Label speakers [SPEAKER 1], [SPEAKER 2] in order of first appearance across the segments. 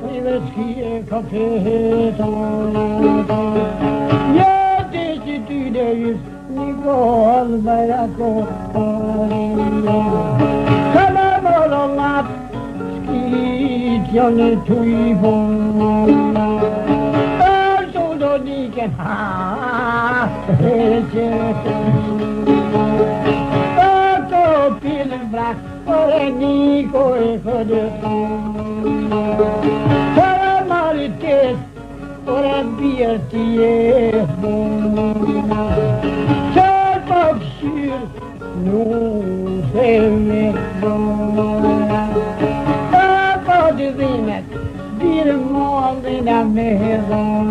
[SPEAKER 1] Priveski e kapetan Jete që ty dhe jys Nikol Bajako Kana morolat Skit janë të i bon Arso do diken ha Ato pilën brak Ore niko e këdëtan Para marites Ore bjerti e bon Qar pak syr Nuk e me bon Apo dëvimet Birë mondina me hedon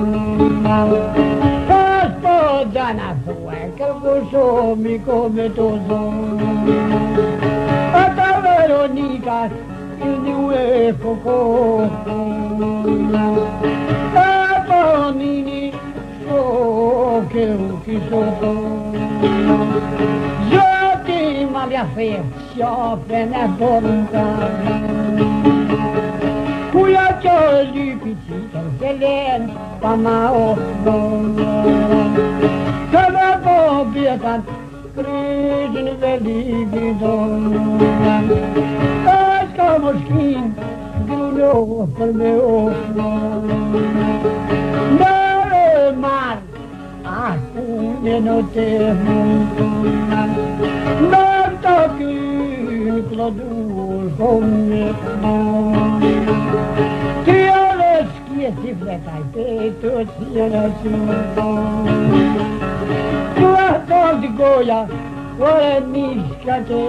[SPEAKER 1] Pas po dana thue Kërku shomi kome të zon Ata Veronika Një e koko Apo nini Shoke u kisoko Zoti ma vja fe Shope në bonta Kuja që lypi qitën Selen pa ma ofdon Ka me po bjetan Kryqën veli bidon Ka moshkin Gruno për me ofdon Nërë marë Akune në të mundon Nërë të kynë Klodur Kome Ty ore s'kje si fletaj Te të tjera qëndon Tu ato të goja Ore mishka të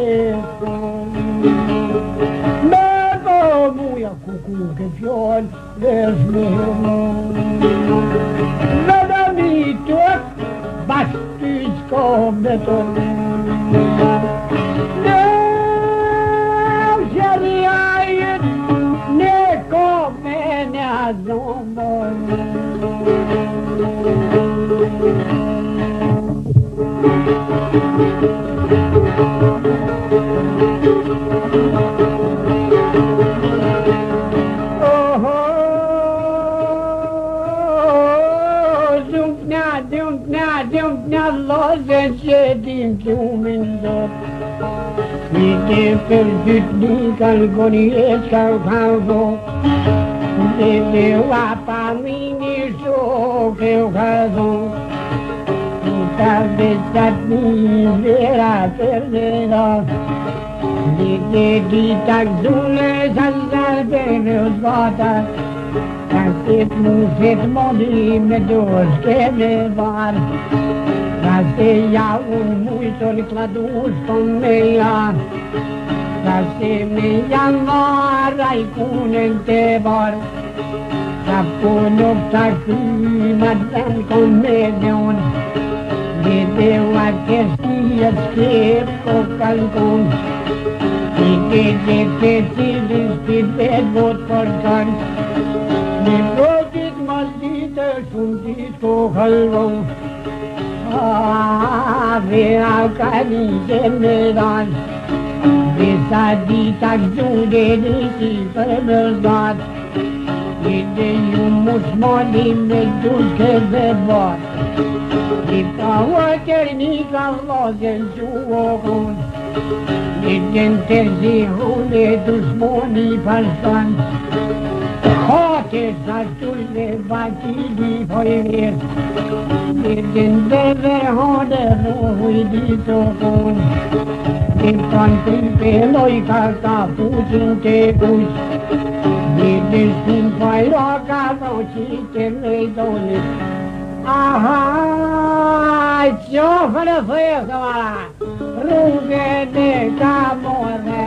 [SPEAKER 1] Me po muja kuku ke fjol Vesh me hemon Veda mi tëk Bash ty s'ko me të Ne shëri ajet Ne ko me në azomon Dumpna lozen që dim që umin zot Ike për dytni kalgoni e s'kau Dhe wapa mini shoke u kazon Ta vetat një vera perdera Dhe ditak zune zazar për me uzbata Kasit muset modi me dos ke me var Kase ja unë mujtër kladus ton me jar Kase me janë maraj kunen te bar Sa punok sa krymat dhen kon me dhion Dhe wakestia skep ko kalkon Ike dhe cilin spit vet vot për kan Në protit mas ditë shumë dit ko halvon Vera ka një general Visa dita këzunde nisi për mërzat Ide ju musmoni me duke dhe bat Ika wakër një ka vlozen që okon Ide në tërzi hune dushmoni përsan Hate sa tulle batili hojver Ide në deve hode rohuj dito kon Iptan pripeloj ka puqin te kuq Ide sin pajra ka roqite lejdoni Aha, qofë në thëjë këmara Rrugën e ka morë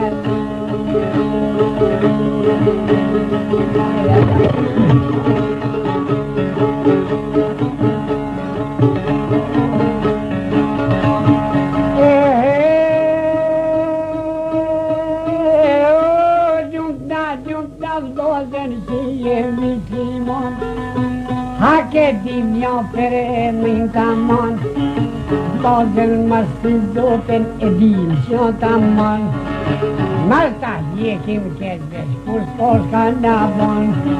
[SPEAKER 1] Hake dimja për e min tamon Bazen mas të dopen e dim që tamon Marta jekim këtë kur s'ka në banë,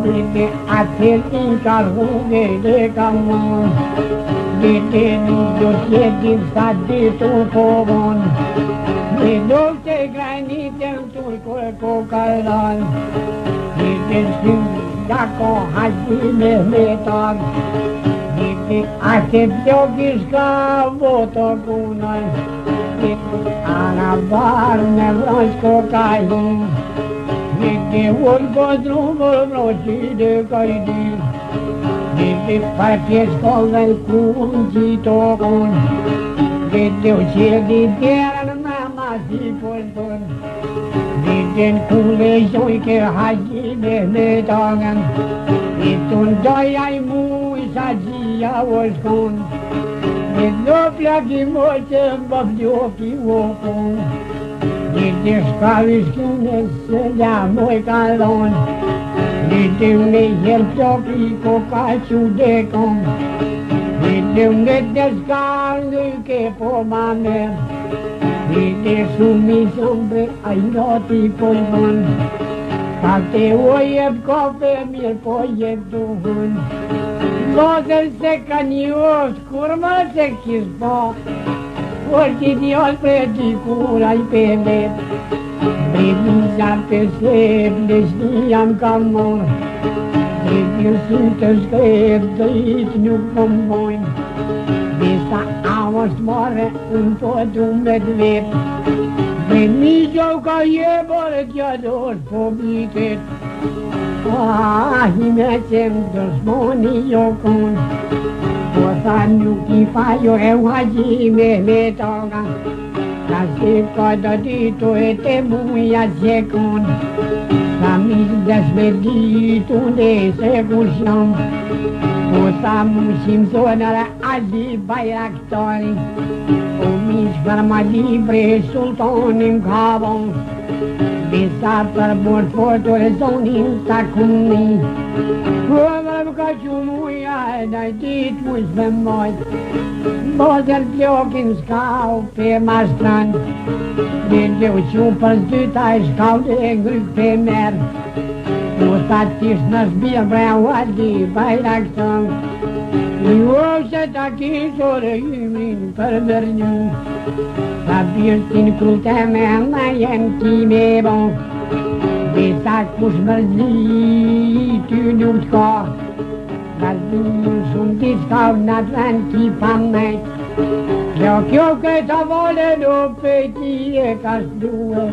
[SPEAKER 1] dite atër i ka rrugë dhe ka mos, dite do t'jetim sa ditu povon, dhe do të granitën turkur ko kalan, dite s'ka ko haji me metan, dite atër blogi s'ka voto kunaj, ana bar me vroj kokain, dite ull kodrumur vroqi dhe kajdi, dite partjes kollën kun qitokon, dite u qedi djerën me masi pëllën, dite në kule zojke haji me metangen, dite në dojaj muj sa gjia u shkon, dite plaki moqe më vjoki vokon, dite shkavishtune se ljamoj kalon, dite me jel ploki ko ka që dekon, dite me deskar nuke po mamer, dite sumi sombre a njoti polvon, ka te o jep kope mirë po jep duhun, Lozën se ka një osht, kur më se kisë po, por që t'joll për dikur a i pëllet, Brebisa për sep, lesni jam ka mor, Brebisa të shkret, dhejt nuk po mbojnë, Besa avës mare, unë po du me dvet, Brebisa ka jebër t'ja dosh po bitet, I me qem dëshmoni jo kon, po tha nuk I fa jo e haji me toga, ka se ka do ditu e te muja që kon, ka misdes me ditu dhe se kushon, po tha mushim zonare Ali Bayraktori, o mish farma libre sultanin kavon, Besa për bërë foto e zonin sa kumni, Vëllëm ka që muja e daj dit mush me mojt, Bozër plokin s'kau pe mastran, Dhe u që për zdyta e shkau dhe ngryk pe merë, Po sa tish në shbirë bre Ali Bayraktor, Jo se ta kishor e hymin për mërnju, Sa birtin krute me në jem ti me bon, Besa kush mërzi ty nuk t'ka, Mërzi shumë t'i s'ka në të vend t'i pamet, Kjo këta vole do pëti e ka shduhe,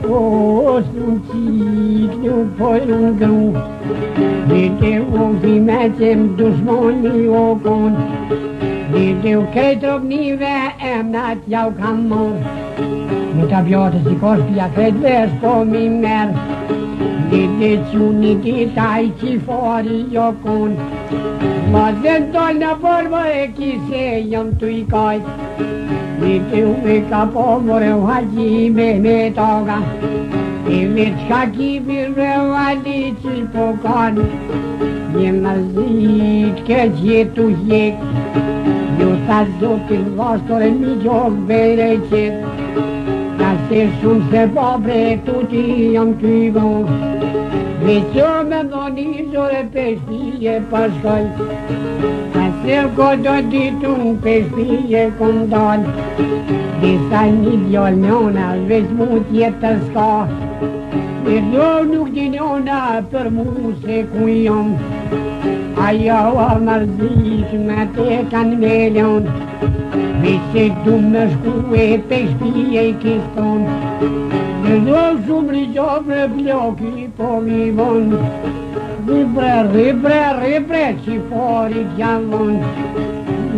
[SPEAKER 1] O s'un qik nuk po në gru, Dite u fi me qem dushmoni o kon, Dite u këtë rëpnive emnat jau kam mor, Me ta bjote si koshpia këtë vesh po mi merë, Dite quni dita I qifari jo kon, Ma zën tol në formë e kise jam t'u I kajt, Dite u me ka po more u haji me toga, E me qka kibir me u ali që po kanë, Një mërzit ke gjetu jek, Jo sa zotin vostore mi gjok bere qet, Ka se shumë se pobre tuti jam t'y bon, Veqo me dhoni zore peshpije pashkoj, Ka se kodo ditun peshpije kondal, Disa një djall njona veç mu tjetër s'ka, E do nuk di njona për mu se ku jam, Ajo a mërzit me te kan melion, Vese du me shku e peshpije I kiston, E do shumë rizove bloki po mi von, Ribre që fori t'javon,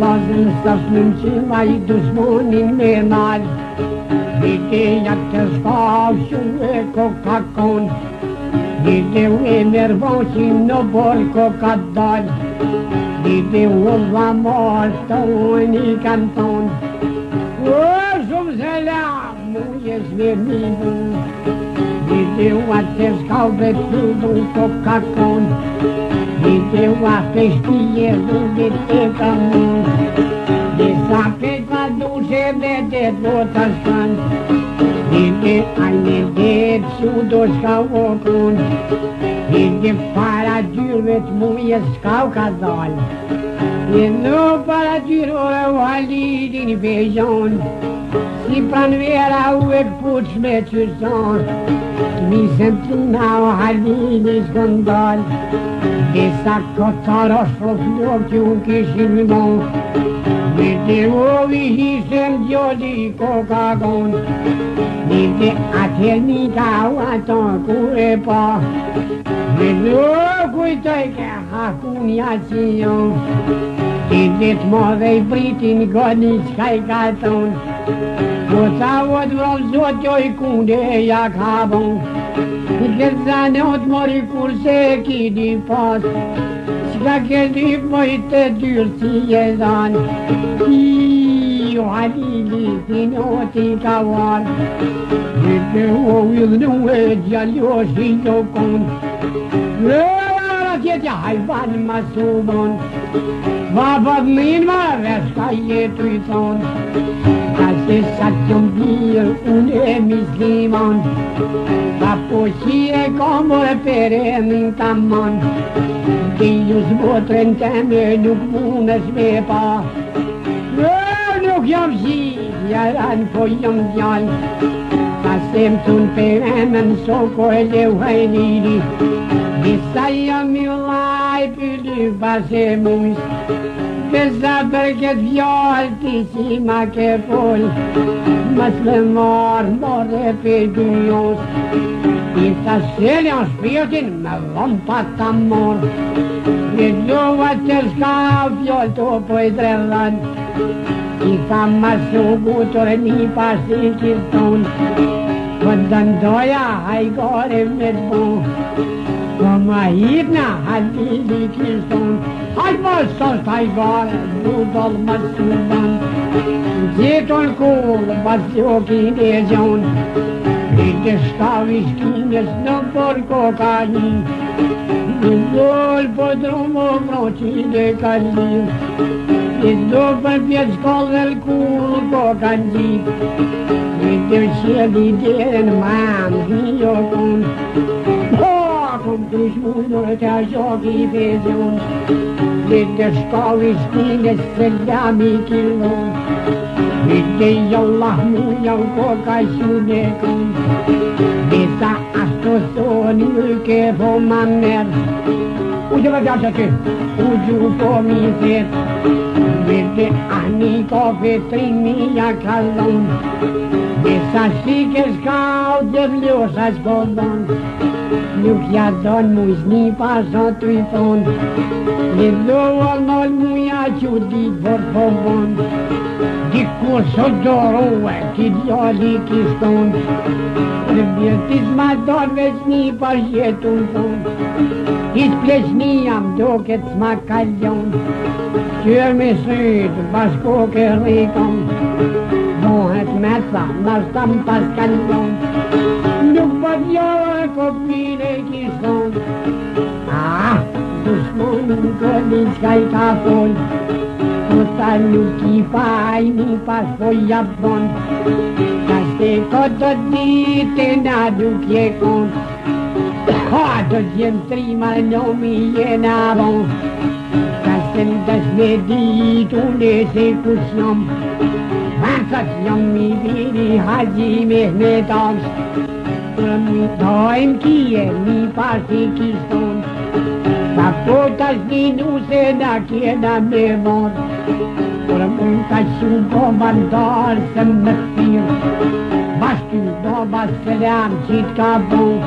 [SPEAKER 1] Lazën s'asnëm që ma I dushmonin me mal, Ideja të shkav shumë e kokakon, Ide u e mërvoqin në bol kokadal, Ide u va mos të unë I kanton, O shumë selam, mujes me midu, Ide u atë shkav betudu kokakon, Ide u a peshpije dhuge te kamon, Disa peta duše me te botas kan, Ajme det që do shka vokon Hidje para dyrve të muje s'ka u ka dal Në para dyrve u halidin vejon Si pranvera u e këpuq me qërson Misën të na u halidin s'këndal Disa këtar është flok që u kishin mon Vete ovi hisën gjodi kokagon Vete atër një ka u aton ku e pa Vete o kujtoj ke hakun jacion Vete të modhe i britin goni qka i ka ton Po ca vot vrov zot jo i kunde ja ka bon Vete zanot mori kurse ki di pas Qka ke dip moj të dyrë si e zan Jo halili si noti ka var Vete o idhnu e gjallo si jo kon Rëra tjetja hajvan ma subon Vabat min ma veska jetu i ton Ka se sa qëm bir unë e mislimon Ka po si e komore pere min tamon Diyus botren teme nuk munës me pa Nuk jam si jaran po jam djall Ka sem tun peremen soko e leu hajniri Disa jam i laj pyly base mus Besa për këtë vjall ti si ma ke fol Mas le marre pe dujos I ta seljan shpirtin me dhom pa ta mor Në gjova që shka fjall to po i drellan I ta masu gutor një pasi kiston Po dëndoja hajgore me të bo Po ma hitna halili kiston Haj ma sot hajgore budol ma sudan Gjeton kur mas jokin e gjon Vete shkavi shkines në por kokain Në dol po drumo vroqi dhe kalin Në do për pjetë shkollër kur kokan gjit Vete shjeli dherën mam hijo kun Kom krish mundur të ashoki fezion Vete shkavi shkines se lami kilon Vete jallah mu jau koka shune kun Veta ashtu soni ke po ma mer Ujë me gjatë që ujë po mi set Vete ani ko vetrimi ja kalon Vesa shike shkau dhe vljosa shkodon Nuk ja don muj s'ni pasot të i thon Në dohë nol muja që dit vor po bon Dikur sot dorohe ti djali kiston Në vjetis ma don veç një pas jetun thon His plesni jam doket s'ma kaljon Qër me sytë bashko ke rikon Bohet mesa nas tam pas kaljon Nuk pa djore kopine kiston Dushmonin këllin s'kaj ka fol Kota nuk i faj mi pas po jabon Ka se këtë dite na duk je kon Ha do t'jem trimar nomi jena bon Ka se n'dash me dit unë se kus jom Vansat jom mi vini haji mehmetams Për mi dojmë kje mi pasi kiston Sa potas një nuse na kjena me mor Për mund ka shumë po bandar se më thirë Bashky do bas selam qit ka bon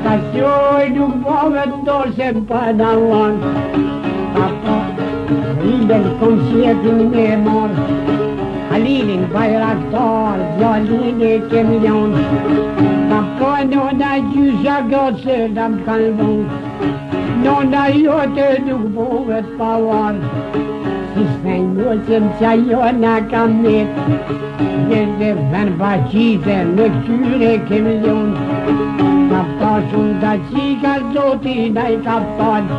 [SPEAKER 1] Ka shoj nuk po vendor se më panawan Ka po riden konsjetin me mor Halilin Bayraktar, djallin e kemion Ka po nona gjysha gotse dam kalbon Nona jote nuk bovet pavar Si snejnocem qa jona kam net Gjede ven baqite në këtyre kemion Ka po shumë da qika zoti na i ka fal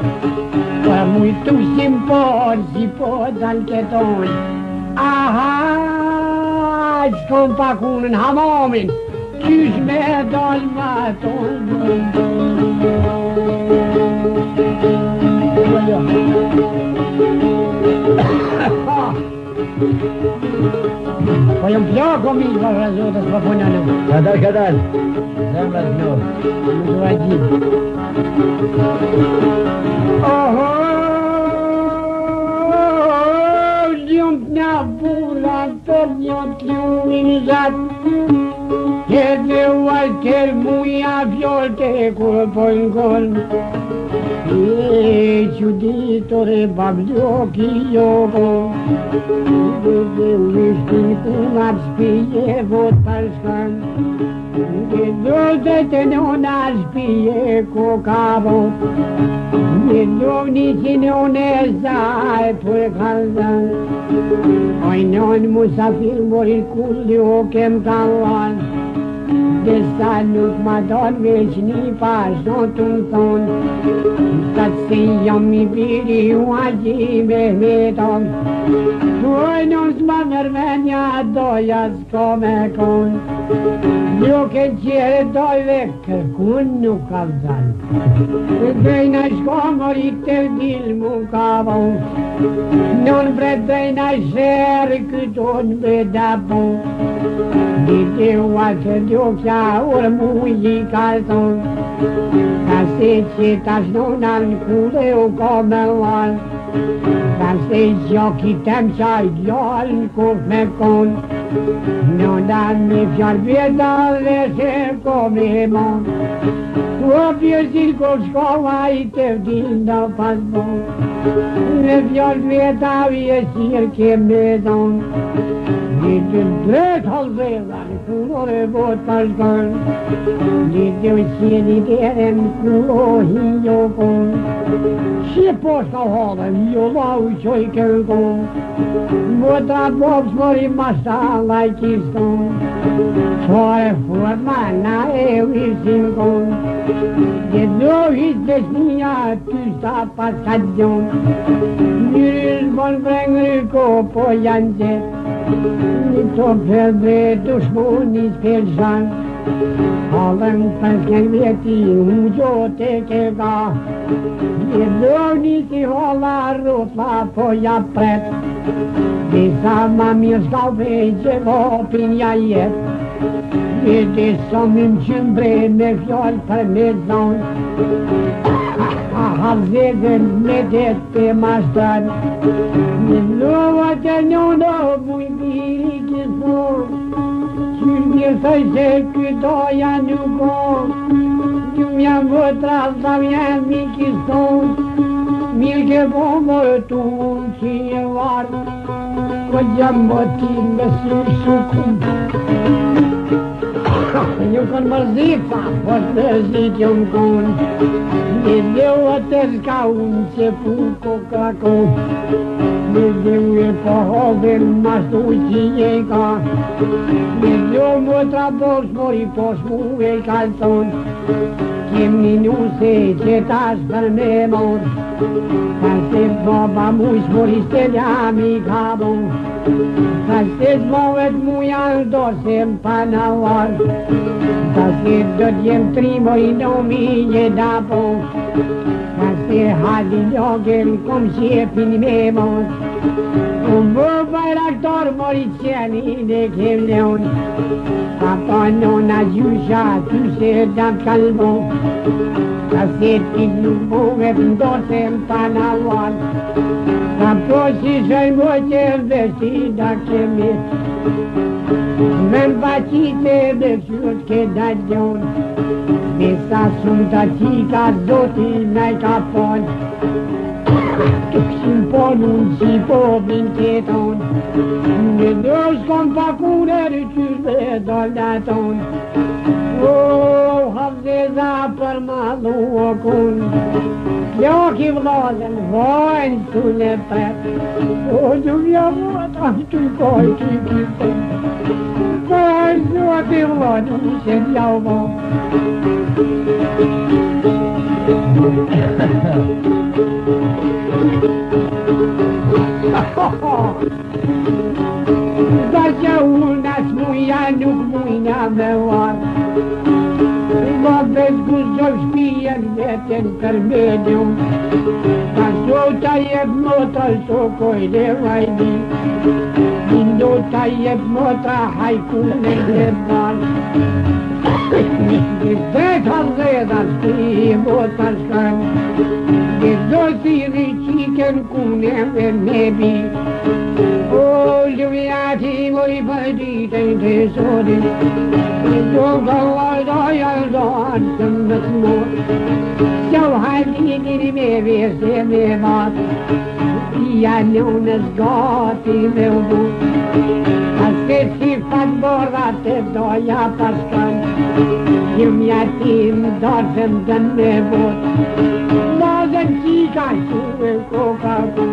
[SPEAKER 1] Për mujtu simpor si po dal keton Aha, s'kom pakunën hamamin qysh me dal ma tonë. Po jam plako mi për razotës për punën.
[SPEAKER 2] Kadal. Zemrat në.
[SPEAKER 1] Në të vajgjim. Oho, ljump në bulat për njën t'lumin zatë. Kete vajter muja fjoll të kur pojnë konë. Ciuditore babliochi iovo, Vishtin kunat spije vot parskan, Dozete non spije kokavo, Dovnici non esai pur kaldan, Oi non musafir morir kullio kem kawan, Desa nuk ma don veç një pashon të më thonë, Qatë si jam i biri uaji me meton, Tuaj non s'ma mërmenja doja s'ko me kon, Nuk e qere dojve kërkun nuk ka vëzan, Dhejna shko morit të dil mu ka bon, Non bre dhejna sherë këton me dabon, Dite uatë djokja orë mu i kalton, Ka se që tash nonan kule u ko me val, Ka se gjoki tem qaj djallë në kuf me kon, Nonan me fjallë vjeta dhe se ko me mon, Tua pjesil ko shkova i të vdil në pasbon, Me fjallë vjeta vjesir ke me don, Ditë drejt halvela në kurore vot pashkon, Ditë u qeni dere në kurohi jo kon, Shqe poshka halën jo lau qoj kërkon, Motra pops mori mashta lajkiston, Qore forma na e visin kon, Ditë dohit desnia tysta paskadjon, Njërës bon vrengri ko po janë qet, Një të përbre dushmoni s'përshan, Halën përsken vjeti u gjote ke ka, Një doni si hola rotla po ja pret, Disa ma mirë s'kave që vopin ja jet, Vete somim qëmbre me fjall për me zon, Halzeden me det pe mashtran, Një lova të njënë muj biri kësor, Qyrë thëj se këtoja nuk o, Gjum jam vëtra sa vjen mi kësor, Mirë ke bomër të unë që e varë, Po gjam botin me sukum. Një kënë mërzita, po të mërzit jo më konë, Një dheu të s'ka unë që puko kakon, Një dheu e po hovin mashtu që je ka, Një dheu më trabos mori pos mu e kalton, Kem një nuse që tash për me mor, Ka se baba mu shmori stelja mi ka bon, Ka se zmovet mu janë do se më panavar, Ka se do t'jem trimoj në minje dapo, Ka se hadi ljogel kom shepin me mor, Më bajraktor mori qeni dhe kem leon, Ka pa nona gjusha ty se dam kalbon, Ka se t'ik nuk bovet ndose më panavar, Ka po si shërmo që vesti da kemit, Me m'baqite dhe qyrt ke daljon, Desa shumë ta qika zoti me ka pon, Tuksin ponun si povin keton, Në dërsh kom pakune rë qyrbe dollaton, O, havzeza për malu o kun, Ljoki vlozen vojnë të në pret, O, gjuvja vot aftu koj që kipet, Kaj zoti vlozen që t'javo. Da që unë as muja nuk mujna me varë. Ma veç guzoj shpijen vetën për medium. Ta sota jep motra sokoj le vajdi. Indo ta jep motra hajkune le ban. Vetan redan sti motra shkan. Do si riqiken kune ve nebi. O ljubjati moj përditën të sotin. Do gëllaj aldan të më të mor. Qau halinin me vese me mat. Ja njënës gati me udu. Aste si fatë borrat të doja paskan. Gjumja tim dorëzëm dën me vot. Mazën qika shuve koka ku.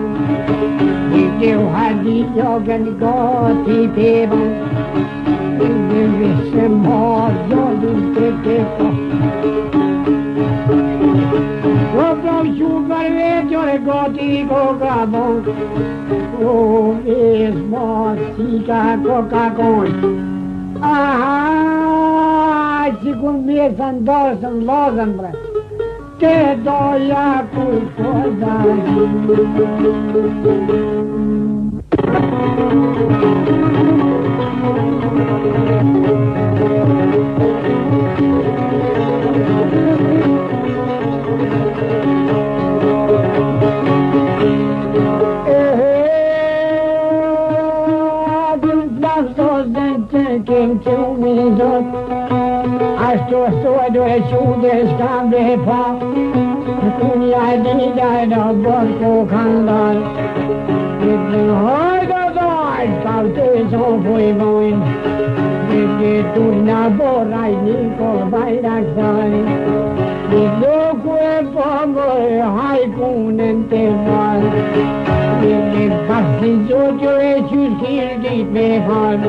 [SPEAKER 1] Gjeu hadi jogën gati pebën. Vese marë jodin të teko. Koprom shukër vetjore gati koka bon. O ves marë qika koka kon. Aha, që kun mesën dosën lozën bre. Te doja kur kodaj. Ashtu do e qude s'kam dhe pa. Kun ja dida do borko kandal. Hajda daj, s'kam të zofoj vojn. Tujna boraj nikol bajraktaj. Loku e pomoj hajkunen të val. Pasi zotjo e qyrkir dit me fal.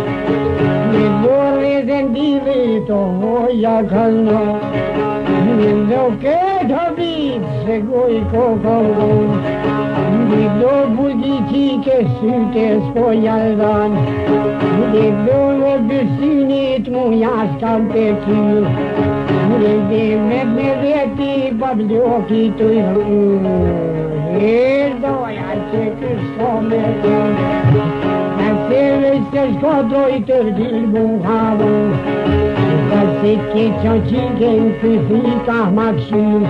[SPEAKER 1] Zendili to hoja kalno. Lo ke dhabit se goj kokoron. Lo bulgiti ke syte spojaldan. Lo e bësinit mu jaskam të kyr. Me veti babljoki të i doja që kështo me kërë. Se shkodroj të rdimu havu. Se ke qënqingen këthika makshim.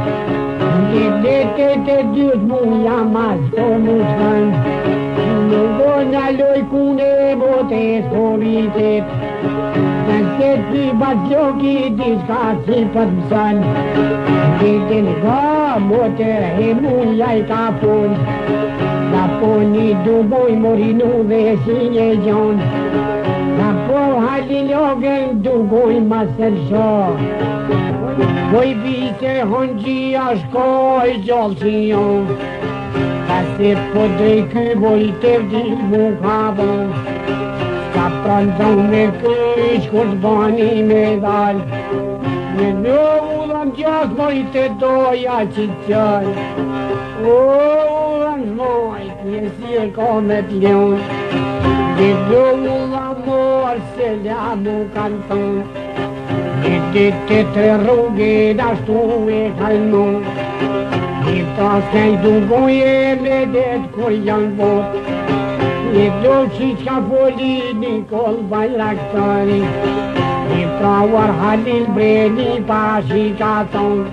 [SPEAKER 1] Lete të dyrt mu jam ashto mu shkan. Në gona loj kune bote s'politet. Se ty batjoki diska si për mësan. Në ga mote he mu jaj ka pun. La poni duboj morinu dhe si një gjon. La po halilogën dugoj masër shok. Voj vite honqia shkoj gjallë si jon. Ka se po drejky voj të vdil mu kabon. Ka prandon me kësh kur bani me dal. Me në ullën gjas voj të doja që qaj. Mojt njësir komet ljon. Dhe ulla mor se la mu kanë thon. Dhe të rrugin ashtu e kalmon. Dhe ta s'kaj dugoje me det kur janë bot. Dhe do që qka poli Nikol Bajraktari. Dhe prauar Halil Breni pashi ka ton.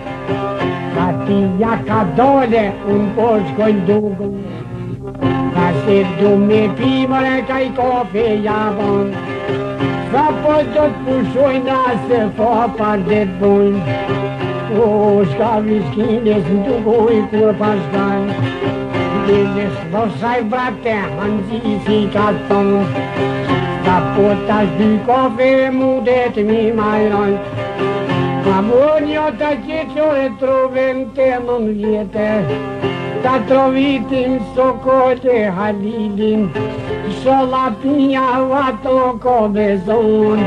[SPEAKER 1] Ka ti ja ka dole, unë po shkojnë dugu. Ka se du me pimër e ka I kofe javon. Sa po do të pushojnë asë po par dhe të bujnë. O, shka viskines në dugoj kur pashkan. Dhe shvosaj vrate hanzi si ka thonë. Sa po tash dy kofe mudet mi majron. Amonio ta qeqore troven të mën vjetë. Ta trovitim sokote Halilin. Sholapinja vato ko bezon.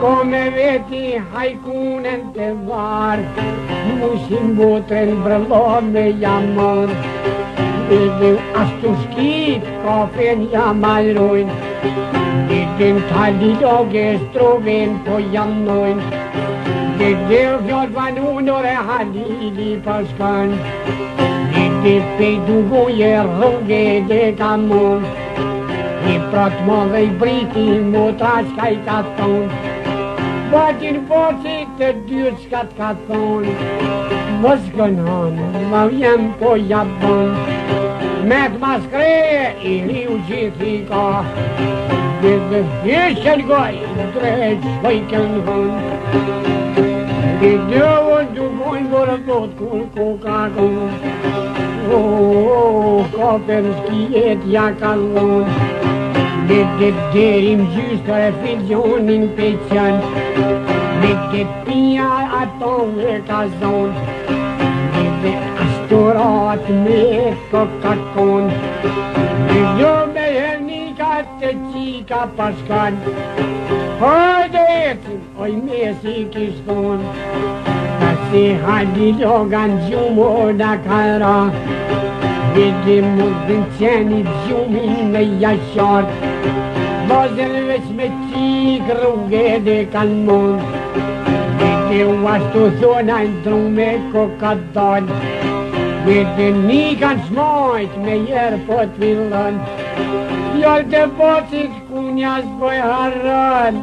[SPEAKER 1] Ko me veti hajkunen të varë. Mushin botren brëllon me jamon. Dhe ashtu shkit kafen ja malrojnë, Din tali loge stroven po jamnojnë, Dhe fjall vanunor e halili pashkan, Dhe pejdugoje rruge dhe kamon, I prat madhe I briti motra shka I ka thonë, Batin vocit të dyrë shka t'ka thonë, Mos gënonë, ma vjen po jabon, Me t'maskre I riu gjithi ka, Dhe fjeshen goj, drejt shpojken hën, Dhe dëvën dugojnë bërë thot kur koka kon, Kapen s'kijet ja kalon, Dhe derim gjystër e filjonin peqen, Dhe pia aton e ka zonë, Dhe ashturat me kokakon, Dhe jo me hernika të qika pashkan, Hajde etin, oj mesi kishton, Kasi hadi logan gjumo da kara, Dhe mundin qeni gjumin me jashar, Bazën veç me qik rruge dhe kan mund, Dhe ashtu thona ndru me kokat dal, Dhe ni kan shmajt me jer po t'villon, Fjall të botit ku njas poj harran,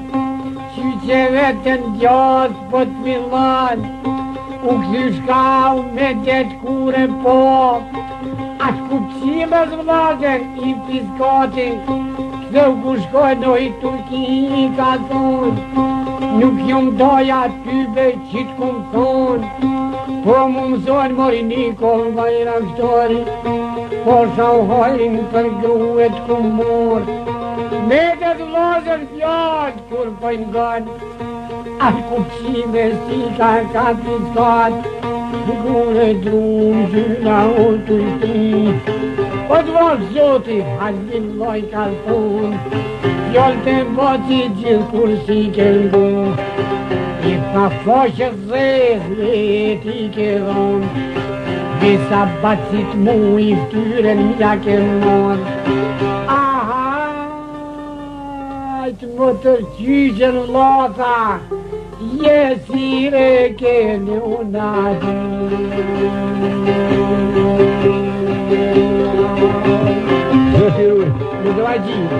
[SPEAKER 1] Qyqe vetën gjatë po t'villon, U këthy shkau me det kure po, Atë kupqimës vlazën I piskati, Dhe ku shkoj do I Turki ka thonë, Nuk jom doja tybe qit kum thonë, Po mu mëson mori Nikol Bajraktori, Po sa u hojnë për gruet ku morë, Me të vlazën fjallë kur pëjnë ganë, Atë kupqime si ka piskat, Kure drumë gjyna u të ti, O të valë zoti halin loj ka thonë, Fjallë të bati gjithë kur si ke ngu, I tha faqët zez me ti ke dhonë, Disa bacit mu I ftyren mja ke morë, Ahajt më tërqyqen lota, Jesire ke leonati. Në do gjinë,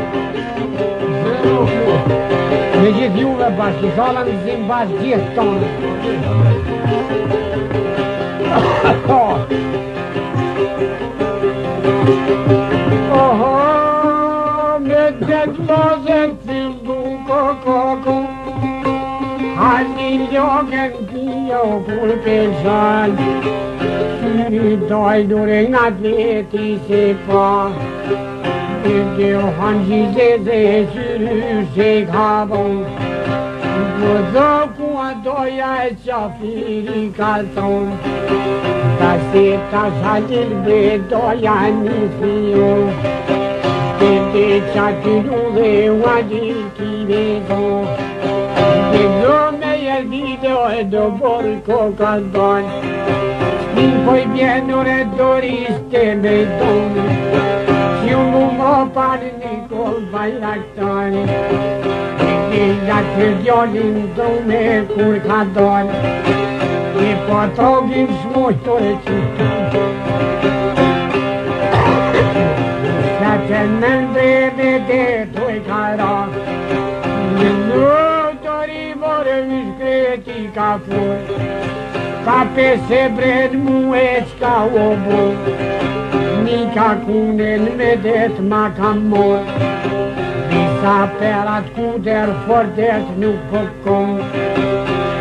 [SPEAKER 1] Me gjithë juve bashkë, Shala në zimë bashkë gjithë tonë. Oho, me të lozën cildu kokoko, Hali ljogen kjo kur peshan, Syri dojdure nga tveti se pa, Dhe o hanqi zeze syri se ka bon, Po do ku doja e qafiri ka thonë, Ta se ta shalir be doja një fion, Dhe qati dhe wadil ki vezon, Dhe do me video e do borë koka donë, Shpin poj bjenur e doriste me donë, Që mu më parë Nikol Bajraktari, Dhe jatë djallin dhome kur ka donë, Dhe po trogin shmojtore qita, Sa që në ndrebe dhe toj ka ra, Në tori vore vishkreti ka fur, Ka pese bred mu e qka o bur, Nika kunen me det ma kam mor, Disa perat kuder fordet nuk përkon,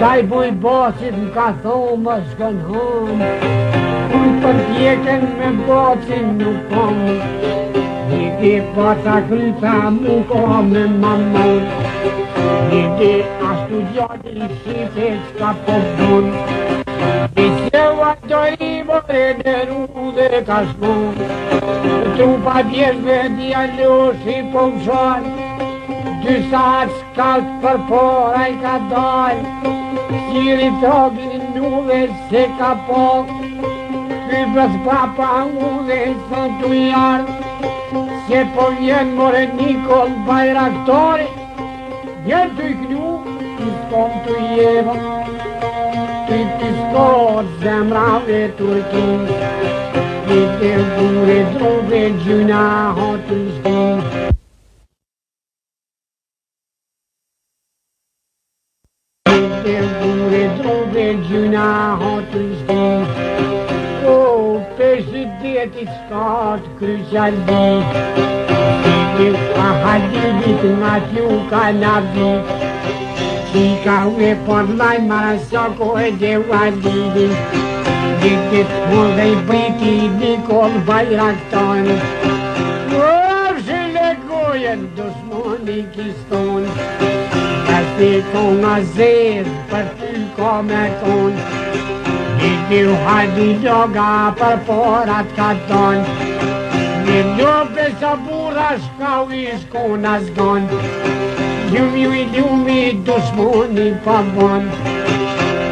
[SPEAKER 1] Kaj buj bosit m'ka thonë më shkën hon, Unë për tjeken me bosin nuk kom, Niki pata kryta mu ko me mamon, Niki ashtu gjallin shipe qka po bon, Iseva dorivore në rude ka shmon, Trupa bjerve djalloshi po mshon, Dysa shkalt për poraj ka dal, Qiri trogin nuve se ka po, Hypës papa u dhe thon t'u jarë, se po vjen more Nikol Bajraktori, vjen t'u i knu, t'i s'kom t'u jeva, t'i s'kot zemra dhe Turkin, i të gure druve gjuna hotën shtin. I të gure druve gjuna hotën shtin. Presidenti stat kryqaldi, i ka hadidit nga t'ju ka nabdi, i ka ue për laj marasako e dhe walidin, ditit mund dhe i briti Nikol Bajraktar, Vërshë legojen dushmoni kiston, ka si konga zezë për ty ka me ton, i t'ju hadi doga për porat ka ton, një ljope sa bura shka u i shkona zgon, ljumi dushmoni pa bon,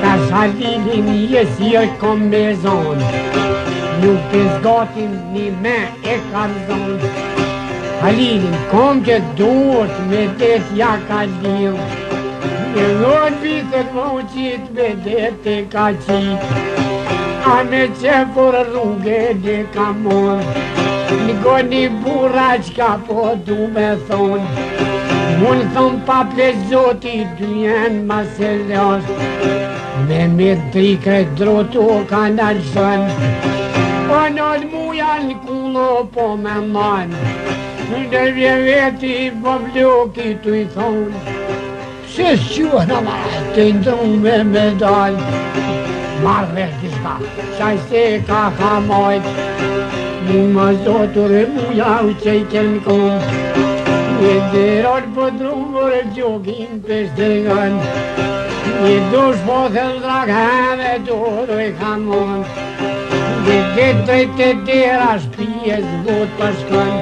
[SPEAKER 1] ta shalilin jesi e kom me zon, ju pizgatin një me e kam zon, Halilin kom që duhet me det ja ka lil, një lor vitët më uqit me det e ka qit, a me qepur rrugë dhe ka mon, një goni bura qka po du me thon, mun thon pa plezoti dyen ma se ljosh, me drike drotu ka në gjën, po nën muja në kulo po me man, në vjeveti po vloki tu i thon, se s'qua në marrë të ndru me medal, marrë vesh diska, qaj se ka hamajt, një më zotur e muja u qejken kon, një dheror për drumër e gjogin pesh dhe gën, një dush po thëll draghem e doro e hamon, një drejt e dera shpijes vot për shkën,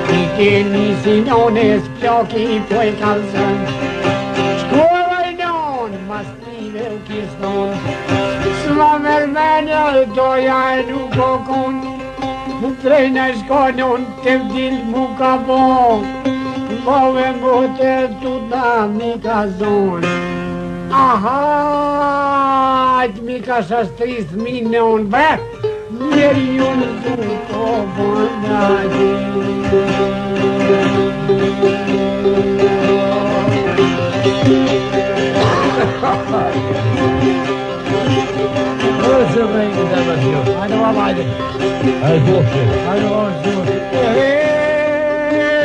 [SPEAKER 1] një ke një sinones pjoki po e kalzën, shkove non, mas tive u kiston, s'ma mërmenja doja e nuk o kon, trejnë e shkonon të vdil mu ka bon, kove mbote t'u dam një ka zonë. Aha, mi ka shastris minon bre, njeri ju në du ko bëndajti.
[SPEAKER 2] Nëse me një të më t'jo.
[SPEAKER 1] Hajde va vajde.
[SPEAKER 2] Hajde doqe.
[SPEAKER 1] Hajde va zhjur.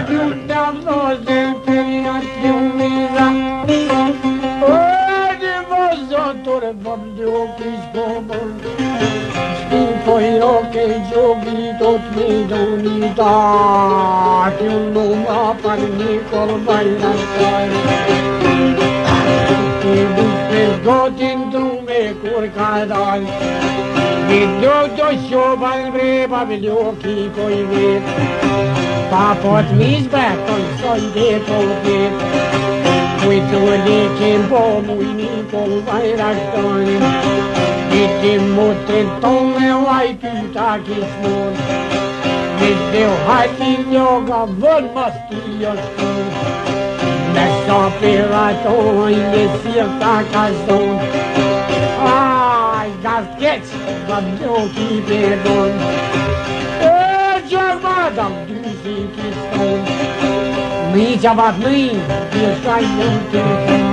[SPEAKER 1] Du të vëzë për një të mira, di vëzëtore bëmdo kis bëmër, shtu po jo ke gjogi do t'me doni da, t'ju nëma për Nikol Bajraktar. Ti buke gotin drume kur ka dal, di do shoban vreba vloki po i vet, pa pot mizbe ton soj dhe po vet, kujtu lekin po muj Nikol Bajraktar, di ti mutën tonë uaj pyta kismon, di dhe u hajti ljoga vën mas ty jashtu, me sa piraton një sirta ka zon, aj gazkeq vëmdoki perdon, e gjërmadam dysi kiston, mi qabat mi, pjeshkaj në të thon,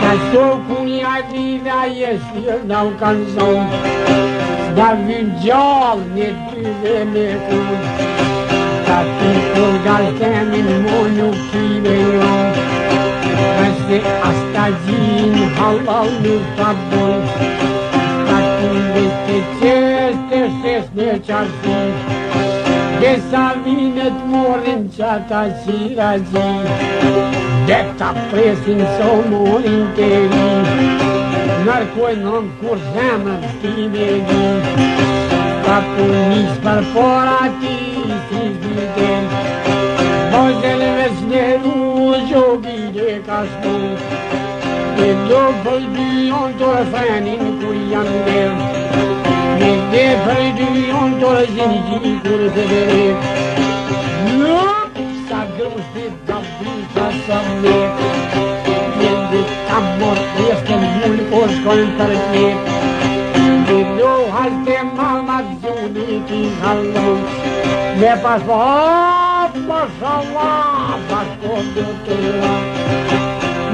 [SPEAKER 1] ka shoku një adina jesir në u kanë zon, s'da vyn gjall një dyve me kun, ka ti kur galtemin mo nuk kime jon, nëse asta gjin halal nuk ta bon, ka ti vete qes të shes në qarësi, desa vinet morin qata qira gji, dhe ta presin so morin të ri, nërkojnë kur zemën ti me gji, ka punis për pora ti si zbiten, bojzel veç në ru gjogi dhe ka shpon, dhe do pëllbyon të refrenin kur janë nërë, Dhe për dy jonë të rëzini që kur se veret. Sa grustit da vita sa met. Dhe ka mort reste mullë o shkojnë për tjet. Dhe do halte mama zuni t'i hallon. Me pas po, mashallah, bashko do të la.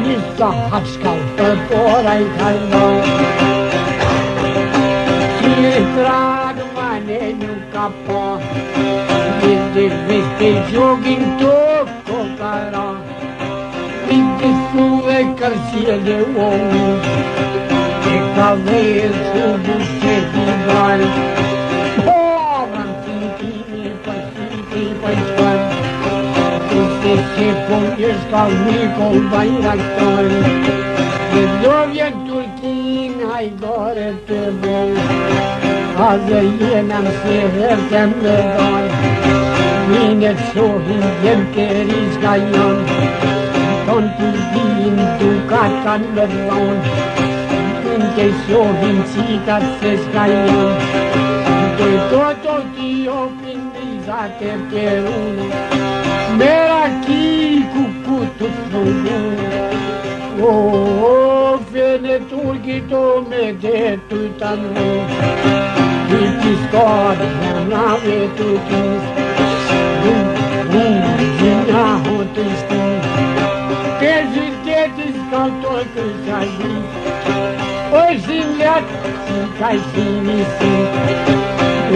[SPEAKER 1] Nisa hapshkall për pora i kallon. Trag mane nuk ka po. Dhe viste gjogin të kokara. Viste su e kërësia dhe uomu. E ka vejë su bushe t'i gal. Po, vantiti për siti për shkan. Viste që po njës ka Nikol Bajraktar. Dhe do vjen Turkin hajdore të bërë. Aze jenam se hertem me daj. Mine shohin jem të rizka janë. Ton t'i din dukat kanë me dhon. Mine shohin cikat se s'ka janë. Të t'i opin rizat e perune. Mera ki ku të frugune. O, fene turkit o me detu të në. Ti skad nave turkis. Gjina hotisti. Prezitetis ka të kërshajis. O zimljat si ka sinisi.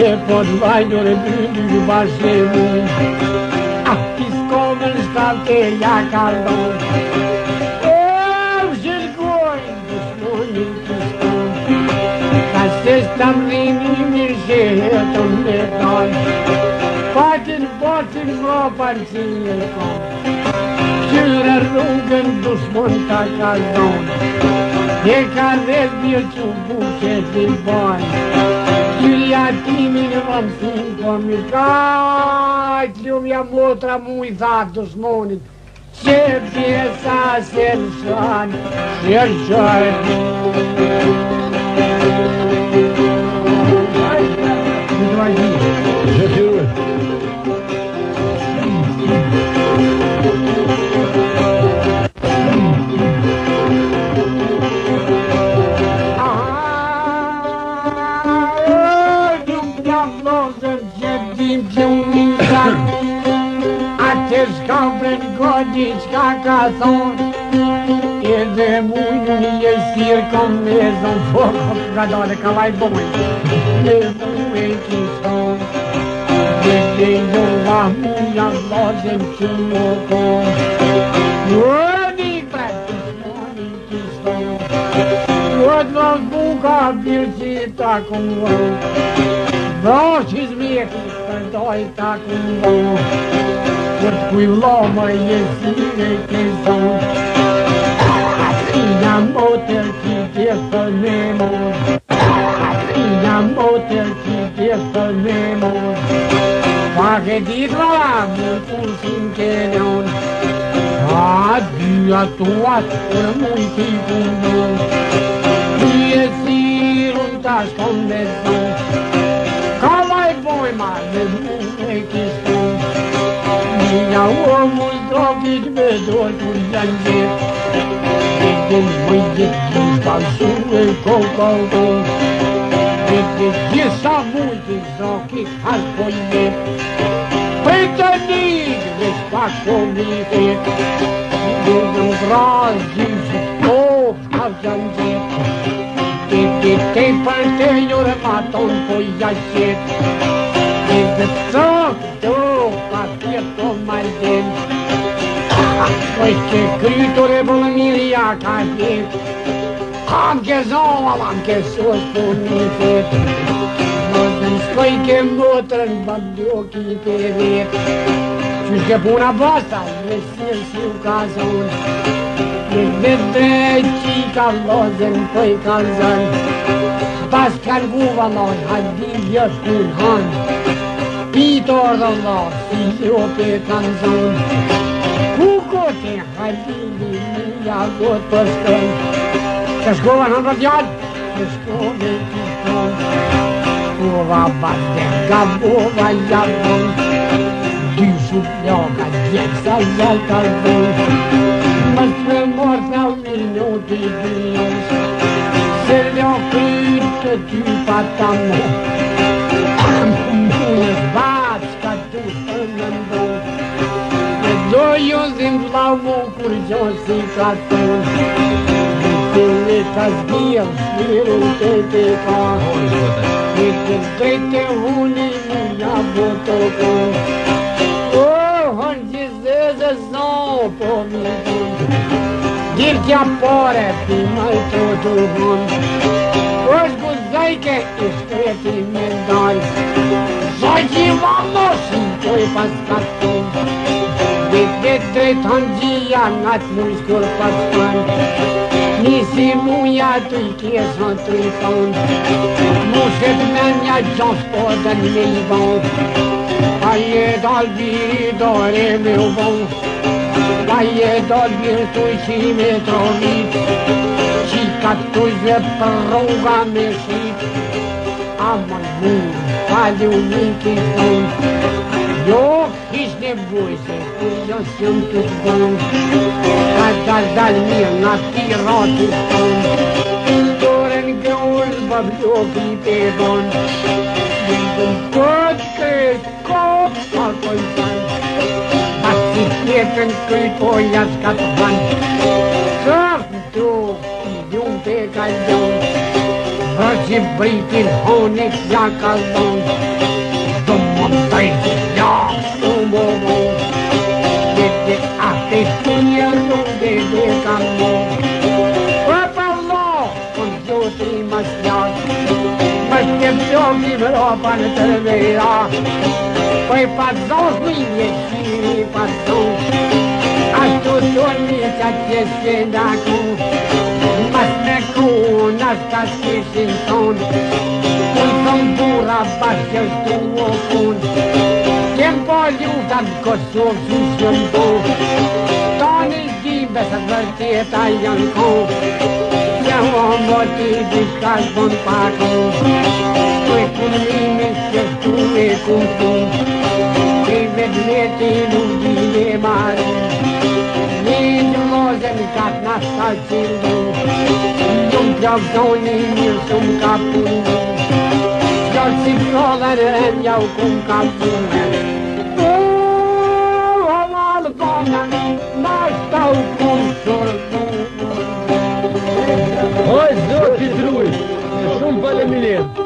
[SPEAKER 1] E pod vajdur e byndur bashe mund. Ah, ti skomën shkate ja kardon. O zhirgojnë dushmonin të skon. Ka se s'tam rini mirë që jetën me daj. Fatin botin mropan që një kon. Qyre rrugën dushmon ta kardon. E ka rreth një që buqe t'i baj. Qyria timin vëmsin komi kajt. Ljumja motra mu i tha dushmonit. Që pjesa se lëshan, se lëshan. Shkapën godi qka ka thonë. Edhe mujnë një sirë kom me zonë. Fokë nga dole ka vaj bojnë. Me mujë kishton. Dhe jo la muja vazhem që më konë. Gjodi për të shmoni kishton. Gjod në buka birë që ta këmë. Vrosh që zmjekë për doj ta këmë. Për kuj loma jesire ke zonë. Ina motër ki tjesë me mor. Ina motër ki tjesë me mor. Pak e dit vara më kursin ke ljon. A dyja tuat për muj t'i kundon. Ty e sirun ta shkon me zonë. Ka vaj bojma me muj e kishton. Nja omul drogit me dojt kur janë gjet. Dhe mëjt gjitha shumë e kokallon. Dhe gjitha mujtë zoki has po jet. Për të njëg dhe shpak po mitet. Dhe në mbraz gjithë of has janë gjet. Dhe te për te njore maton po jashet. Dhe trok do pa tjeto malden. Shkoj që krytur e bëllë mirja ka jet. Kam ke zonë, am ke sos për një fet. Nëzën shkoj ke motrën bëndjoki për vet. Qysh ke puna basta, me sirë si u ka zonë. Në vete që i ka lozën për i ka zënë. Pas kanë guva loj, hajdi vjetë kun hanë. Pitor dhe Allah, si ljope kanë zonë. Ku kote hajdi një gotë për shkën. Që shkova në rëdjatë, që shkove të shkën. gabova bate, gabova javon. Dy shuploka djeksa jalkardon. Mës me morta minuti dios, se l'ho krytë ty patamo. Mune backa tu të nëndon. Do ju zim vlavu kur gjosi ka ton. Vitele ka zbir, smiru të te ka. E të drejte huni nga boto kon. Hon gjizeze zon po mi ton. Dirtja pare pi mal të duhon. Është guzajke i shkreti me dal. Zajji vamosin toj pas katon. Vete drejt hangjia nat muskur paskan. Nisi muja të i kjesën të i ton. Mushet me nja gjon spodën me i bon. A je dal biri dore me u bon. A je dal biri të i qime trovit. Qika të i zve për roga me shit. A mën mund, pali u miki ton. Jo, ish nevoj se kur jo s'jëm të t'bon. Ka dal mirë nga tira të ton. Doren gëull babloki të don. Dëndën këtë kërët kopë ka kojtan. Pasi tjetën këjt oja s'ka të ban. Sërë të i gjumë të kallon. Vërë britin honik ja kallon. Do më tajtë ja s'umo mo. Dete ate shtunja s'unde dhe kam mo. Për lo, kon gjoti mas jak. Mas kem qovi vropa në tërvera. Poj pazos në një qiri pazos. Ashtu toni qa qeshe nga ku. Mas me ku nashka sheshin ton. Kun thom bura bashkë shtu o kun. Kem po lutat Kosovë që shëm po. Tani gjimbe se vërteta janë ko. Se o moti diska shbon pako. Koj kunimi që shtu e kumtu. Kej vedleti nuk dhile mari. Një lozen kat nashka qildu. Nuk gjavdoni mirë shumë ka punu. Gjallë si prodhen e njau kum ka punu. Halal konen, nashka u kum shurdu.
[SPEAKER 2] Oj, zoti druj, shumë faleminderit.